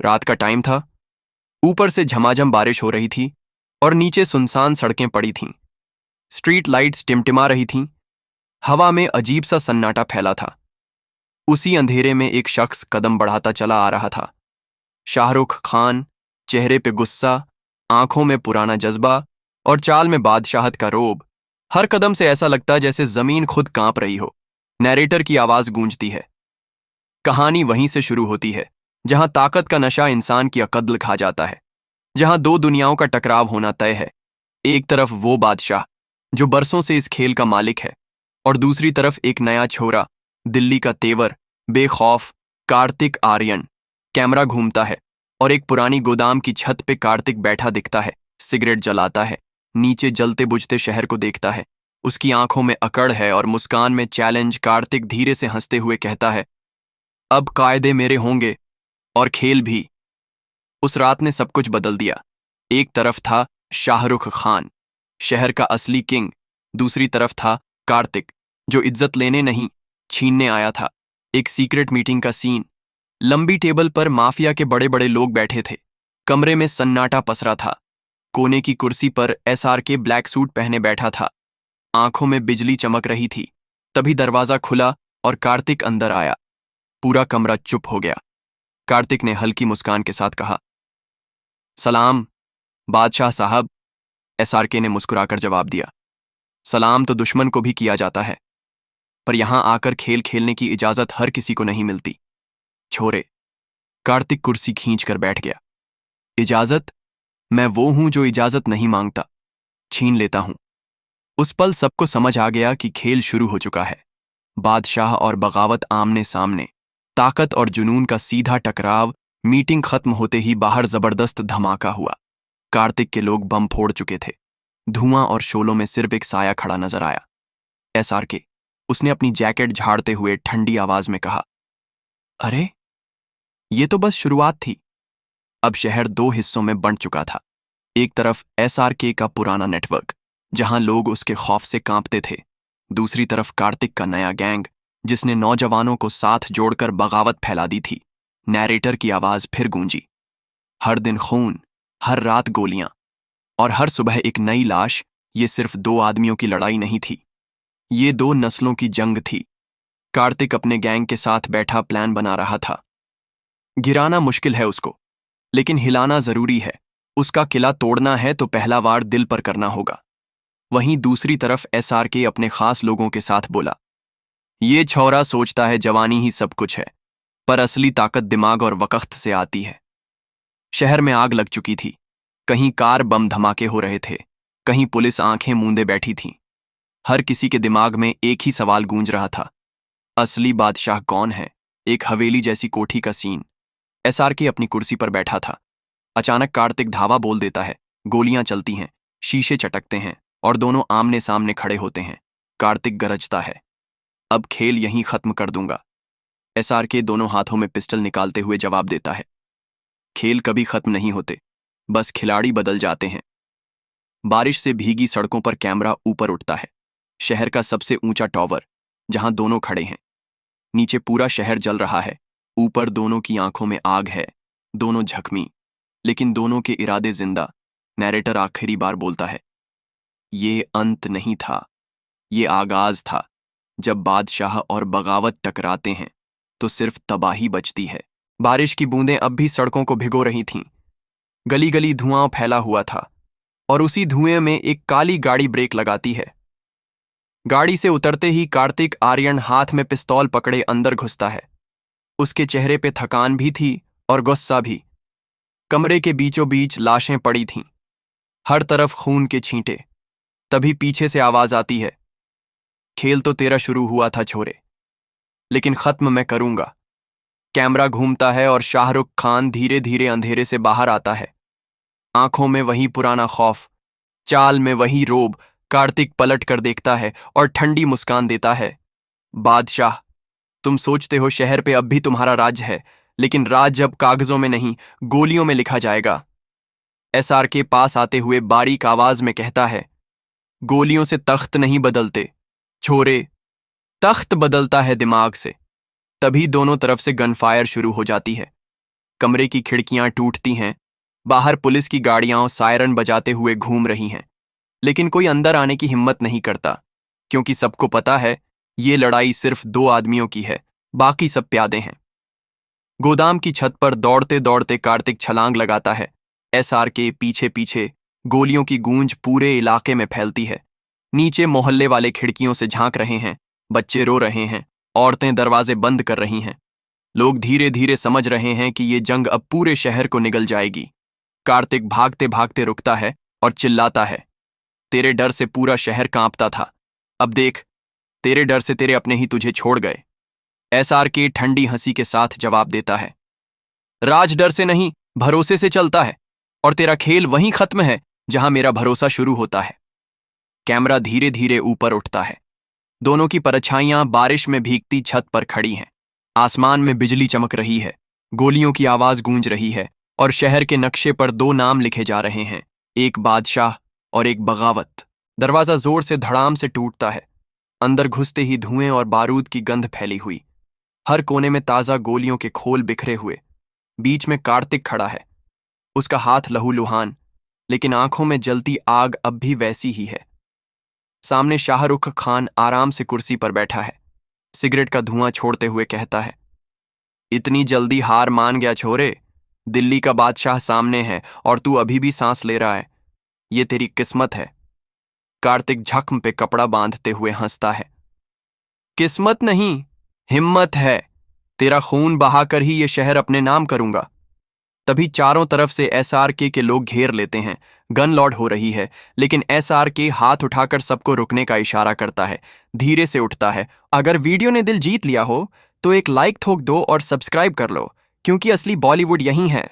रात का टाइम था। ऊपर से झमाझम बारिश हो रही थी और नीचे सुनसान सड़कें पड़ी थीं। स्ट्रीट लाइट्स टिमटिमा रही थीं। हवा में अजीब सा सन्नाटा फैला था। उसी अंधेरे में एक शख्स कदम बढ़ाता चला आ रहा था। शाहरुख खान, चेहरे पे गुस्सा, आंखों में पुराना जज्बा और चाल में बादशाहत का रोब। हर कदम से ऐसा लगता जैसे जमीन खुद कांप रही हो। नैरेटर की आवाज गूंजती है। कहानी वहीं से शुरू होती है जहां ताकत का नशा इंसान की अकद्ल खा जाता है, जहां दो दुनियाओं का टकराव होना तय है। एक तरफ वो बादशाह जो बरसों से इस खेल का मालिक है, और दूसरी तरफ एक नया छोरा, दिल्ली का तेवर, बेखौफ, कार्तिक आर्यन। कैमरा घूमता है और एक पुरानी गोदाम की छत पे कार्तिक बैठा दिखता है, सिगरेट जलाता है, नीचे जलते बुझते शहर को देखता है। उसकी आंखों में अकड़ है और मुस्कान में चैलेंज। कार्तिक धीरे से हंसते हुए कहता है, अब कायदे मेरे होंगे और खेल भी। उस रात ने सब कुछ बदल दिया। एक तरफ था शाहरुख खान, शहर का असली किंग। दूसरी तरफ था कार्तिक, जो इज्जत लेने नहीं, छीनने आया था। एक सीक्रेट मीटिंग का सीन। लंबी टेबल पर माफिया के बड़े बड़े लोग बैठे थे। कमरे में सन्नाटा पसरा था। कोने की कुर्सी पर SRK ब्लैक सूट पहने बैठा था। आंखों में बिजली चमक रही थी। तभी दरवाजा खुला और कार्तिक अंदर आया। पूरा कमरा चुप हो गया। कार्तिक ने हल्की मुस्कान के साथ कहा, सलाम बादशाह साहब। SRK ने मुस्कुराकर जवाब दिया, सलाम तो दुश्मन को भी किया जाता है, पर यहां आकर खेल खेलने की इजाजत हर किसी को नहीं मिलती। छोरे। कार्तिक कुर्सी खींच कर बैठ गया। इजाजत? मैं वो हूं जो इजाजत नहीं मांगता, छीन लेता हूं। उस पल सबको समझ आ गया कि खेल शुरू हो चुका है। बादशाह और बगावत आमने सामने। ताकत और जुनून का सीधा टकराव। मीटिंग खत्म होते ही बाहर जबरदस्त धमाका हुआ। कार्तिक के लोग बम फोड़ चुके थे। धुआं और शोलों में सिर्फ एक साया खड़ा नजर आया। SRK। उसने अपनी जैकेट झाड़ते हुए ठंडी आवाज में कहा, अरे ये तो बस शुरुआत थी। अब शहर दो हिस्सों में बंट चुका था। एक तरफ SRK का पुराना नेटवर्क, जहां लोग उसके खौफ से कांपते थे। दूसरी तरफ कार्तिक का नया गैंग, जिसने नौजवानों को साथ जोड़कर बगावत फैला दी थी। नैरेटर की आवाज फिर गूंजी, हर दिन खून, हर रात गोलियां और हर सुबह एक नई लाश। ये सिर्फ दो आदमियों की लड़ाई नहीं थी, ये दो नस्लों की जंग थी। कार्तिक अपने गैंग के साथ बैठा प्लान बना रहा था। गिराना मुश्किल है उसको, लेकिन हिलाना जरूरी है। उसका किला तोड़ना है तो पहला वार दिल पर करना होगा। वहीं दूसरी तरफ SRK अपने खास लोगों के साथ बोला, ये छौरा सोचता है जवानी ही सब कुछ है, पर असली ताकत दिमाग और वक़्त से आती है। शहर में आग लग चुकी थी। कहीं कार बम धमाके हो रहे थे, कहीं पुलिस आंखें मूंदे बैठी थी। हर किसी के दिमाग में एक ही सवाल गूंज रहा था, असली बादशाह कौन है? एक हवेली जैसी कोठी का सीन। SRK अपनी कुर्सी पर बैठा था। अचानक कार्तिक धावा बोल देता है। गोलियां चलती हैं, शीशे चटकते हैं और दोनों आमने सामने खड़े होते हैं। कार्तिक गरजता है, अब खेल यहीं खत्म कर दूंगा। SRK दोनों हाथों में पिस्टल निकालते हुए जवाब देता है, खेल कभी खत्म नहीं होते, बस खिलाड़ी बदल जाते हैं। बारिश से भीगी सड़कों पर कैमरा ऊपर उठता है। शहर का सबसे ऊंचा टॉवर, जहां दोनों खड़े हैं। नीचे पूरा शहर जल रहा है। ऊपर दोनों की आंखों में आग है। दोनों जख्मी, लेकिन दोनों के इरादे जिंदा। नैरेटर आखिरी बार बोलता है, ये अंत नहीं था, ये आगाज था। जब बादशाह और बगावत टकराते हैं तो सिर्फ तबाही बचती है। बारिश की बूंदें अब भी सड़कों को भिगो रही थीं। गली गली धुआं फैला हुआ था और उसी धुएं में एक काली गाड़ी ब्रेक लगाती है। गाड़ी से उतरते ही कार्तिक आर्यन हाथ में पिस्तौल पकड़े अंदर घुसता है। उसके चेहरे पे थकान भी थी और गुस्सा भी। कमरे के बीचों बीच लाशें पड़ी थीं, हर तरफ खून के छींटे। तभी पीछे से आवाज आती है, खेल तो तेरा शुरू हुआ था छोरे, लेकिन खत्म मैं करूंगा। कैमरा घूमता है और शाहरुख खान धीरे धीरे अंधेरे से बाहर आता है। आंखों में वही पुराना खौफ, चाल में वही रोब। कार्तिक पलट कर देखता है और ठंडी मुस्कान देता है, बादशाह, तुम सोचते हो शहर पे अब भी तुम्हारा राज है, लेकिन राज अब कागजों में नहीं, गोलियों में लिखा जाएगा। SRK पास आते हुए बारीक आवाज में कहता है, गोलियों से तख्त नहीं बदलते छोरे, तख्त बदलता है दिमाग से। तभी दोनों तरफ से गनफायर शुरू हो जाती है। कमरे की खिड़कियां टूटती हैं। बाहर पुलिस की गाड़ियां सायरन बजाते हुए घूम रही हैं, लेकिन कोई अंदर आने की हिम्मत नहीं करता, क्योंकि सबको पता है ये लड़ाई सिर्फ दो आदमियों की है, बाकी सब प्यादे हैं। गोदाम की छत पर दौड़ते दौड़ते कार्तिक छलांग लगाता है। एसआर के पीछे पीछे गोलियों की गूंज पूरे इलाके में फैलती है। नीचे मोहल्ले वाले खिड़कियों से झांक रहे हैं, बच्चे रो रहे हैं, औरतें दरवाजे बंद कर रही हैं। लोग धीरे धीरे समझ रहे हैं कि ये जंग अब पूरे शहर को निगल जाएगी। कार्तिक भागते भागते रुकता है और चिल्लाता है, तेरे डर से पूरा शहर कांपता था, अब देख, तेरे डर से तेरे अपने ही तुझे छोड़ गए। एसआर के ठंडी हंसी के साथ जवाब देता है, राज डर से नहीं, भरोसे से चलता है, और तेरा खेल वहीं खत्म है जहां मेरा भरोसा शुरू होता है। कैमरा धीरे धीरे ऊपर उठता है। दोनों की परछाइयां बारिश में भीगती छत पर खड़ी हैं। आसमान में बिजली चमक रही है, गोलियों की आवाज गूंज रही है, और शहर के नक्शे पर दो नाम लिखे जा रहे हैं, एक बादशाह और एक बगावत। दरवाजा जोर से धड़ाम से टूटता है। अंदर घुसते ही धुएं और बारूद की गंध फैली हुई। हर कोने में ताजा गोलियों के खोल बिखरे हुए। बीच में कार्तिक खड़ा है, उसका हाथ लहूलुहान, लेकिन आंखों में जलती आग अब भी वैसी ही है। सामने शाहरुख खान आराम से कुर्सी पर बैठा है, सिगरेट का धुआं छोड़ते हुए कहता है, इतनी जल्दी हार मान गया छोरे? दिल्ली का बादशाह सामने है और तू अभी भी सांस ले रहा है, ये तेरी किस्मत है। कार्तिक जख्म पे कपड़ा बांधते हुए हंसता है, किस्मत नहीं, हिम्मत है। तेरा खून बहाकर ही ये शहर अपने नाम करूंगा। तभी चारों तरफ से एसआरके के लोग घेर लेते हैं। गन लॉर्ड हो रही है, लेकिन एसआरके हाथ उठाकर सबको रुकने का इशारा करता है, धीरे से उठता है। अगर वीडियो ने दिल जीत लिया हो तो एक लाइक ठोक दो और सब्सक्राइब कर लो, क्योंकि असली बॉलीवुड यहीं है।